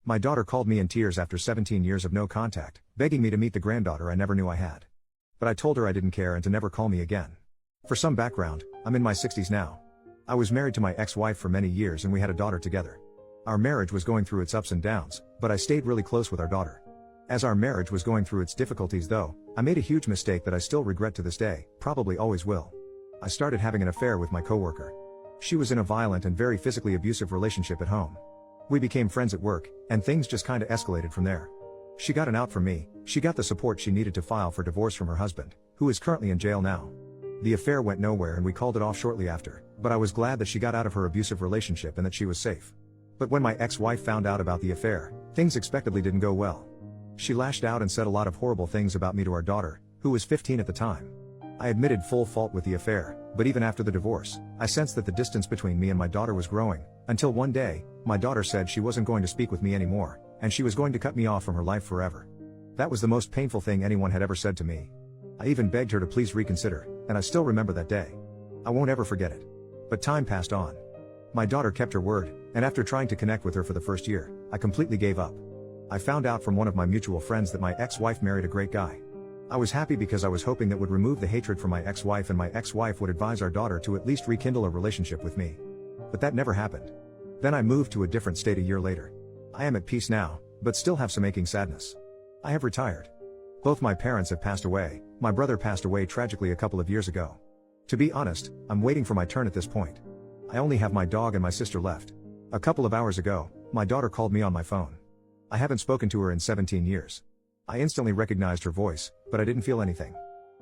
My daughter called me in tears after 17 years of no contact, begging me to meet the granddaughter I never knew I had. But I told her I didn't care and to never call me again. For some background, I'm in my 60s now. I was married to my ex-wife for many years and we had a daughter together. Our marriage was going through its ups and downs, but I stayed really close with our daughter. As our marriage was going through its difficulties though, I made a huge mistake that I still regret to this day, probably always will. I started having an affair with my coworker. She was in a violent and very physically abusive relationship at home. We became friends at work, and things just kinda escalated from there. She got an out from me, she got the support she needed to file for divorce from her husband, who is currently in jail now. The affair went nowhere and we called it off shortly after, but I was glad that she got out of her abusive relationship and that she was safe. But when my ex-wife found out about the affair, things expectedly didn't go well. She lashed out and said a lot of horrible things about me to our daughter, who was 15 at the time. I admitted full fault with the affair, but even after the divorce, I sensed that the distance between me and my daughter was growing, until one day, my daughter said she wasn't going to speak with me anymore, and she was going to cut me off from her life forever. That was the most painful thing anyone had ever said to me. I even begged her to please reconsider, and I still remember that day. I won't ever forget it. But time passed on. My daughter kept her word, and after trying to connect with her for the first year, I completely gave up. I found out from one of my mutual friends that my ex-wife married a great guy. I was happy because I was hoping that would remove the hatred from my ex-wife and my ex-wife would advise our daughter to at least rekindle a relationship with me. But that never happened. Then I moved to a different state a year later. I am at peace now, but still have some aching sadness. I have retired. Both my parents have passed away, my brother passed away tragically a couple of years ago. To be honest, I'm waiting for my turn at this point. I only have my dog and my sister left. A couple of hours ago, my daughter called me on my phone. I haven't spoken to her in 17 years. I instantly recognized her voice, but I didn't feel anything.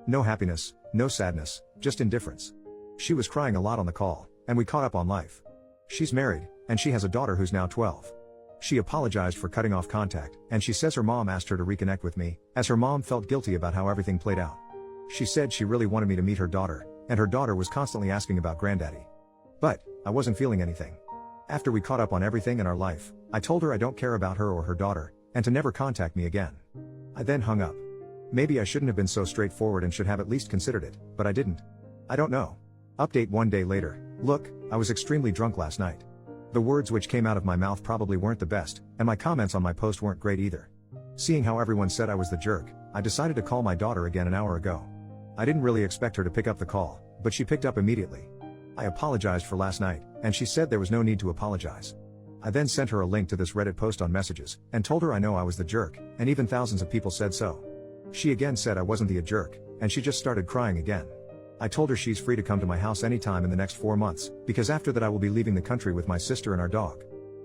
No happiness, no sadness, just indifference. She was crying a lot on the call, and we caught up on life. She's married, and she has a daughter who's now 12. She apologized for cutting off contact, and she says her mom asked her to reconnect with me, as her mom felt guilty about how everything played out. She said she really wanted me to meet her daughter, and her daughter was constantly asking about granddaddy. But, I wasn't feeling anything. After we caught up on everything in our life, I told her I don't care about her or her daughter, and to never contact me again. I then hung up. Maybe I shouldn't have been so straightforward and should have at least considered it, but I didn't. I don't know. Update 1 day later. Look, I was extremely drunk last night. The words which came out of my mouth probably weren't the best, and my comments on my post weren't great either. Seeing how everyone said I was the jerk, I decided to call my daughter again an hour ago. I didn't really expect her to pick up the call, but she picked up immediately. I apologized for last night, and she said there was no need to apologize. I then sent her a link to this Reddit post on messages, and told her I know I was the jerk, and even thousands of people said so. She again said I wasn't the jerk, and she just started crying again. I told her she's free to come to my house anytime in the next 4 months, because after that I will be leaving the country with my sister and our dog.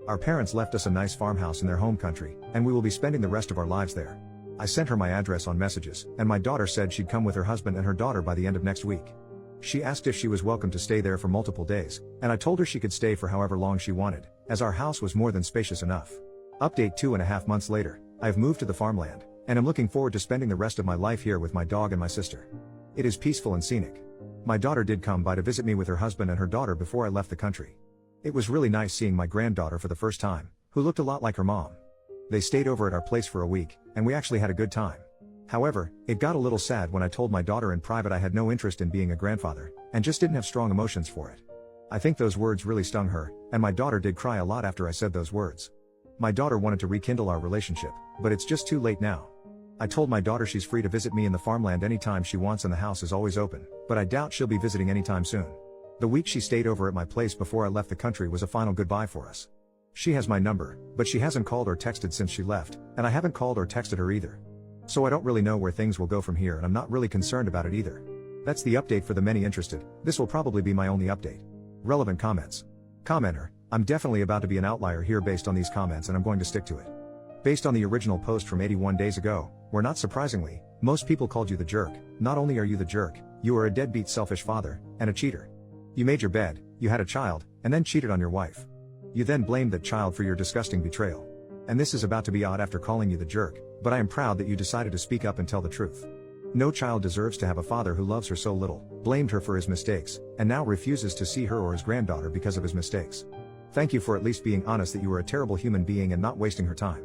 Our parents left us a nice farmhouse in their home country, and we will be spending the rest of our lives there. I sent her my address on messages, and my daughter said she'd come with her husband and her daughter by the end of next week. She asked if she was welcome to stay there for multiple days, and I told her she could stay for however long she wanted, as our house was more than spacious enough. Update 2.5 months later, I have moved to the farmland, and am looking forward to spending the rest of my life here with my dog and my sister. It is peaceful and scenic. My daughter did come by to visit me with her husband and her daughter before I left the country. It was really nice seeing my granddaughter for the first time, who looked a lot like her mom. They stayed over at our place for a week, and we actually had a good time. However, it got a little sad when I told my daughter in private I had no interest in being a grandfather, and just didn't have strong emotions for it. I think those words really stung her, and my daughter did cry a lot after I said those words. My daughter wanted to rekindle our relationship, but it's just too late now. I told my daughter she's free to visit me in the farmland anytime she wants and the house is always open, but I doubt she'll be visiting anytime soon. The week she stayed over at my place before I left the country was a final goodbye for us. She has my number, but she hasn't called or texted since she left, and I haven't called or texted her either. So I don't really know where things will go from here and I'm not really concerned about it either. That's the update for the many interested. This will probably be my only update. Relevant comments. Commenter, I'm definitely about to be an outlier here based on these comments and I'm going to stick to it. Based on the original post from 81 days ago, where not surprisingly, most people called you the jerk. Not only are you the jerk, you are a deadbeat selfish father, and a cheater. You made your bed, you had a child, and then cheated on your wife. You then blamed that child for your disgusting betrayal. And this is about to be odd after calling you the jerk, but I am proud that you decided to speak up and tell the truth. No child deserves to have a father who loves her so little, blamed her for his mistakes, and now refuses to see her or his granddaughter because of his mistakes. Thank you for at least being honest that you were a terrible human being and not wasting her time.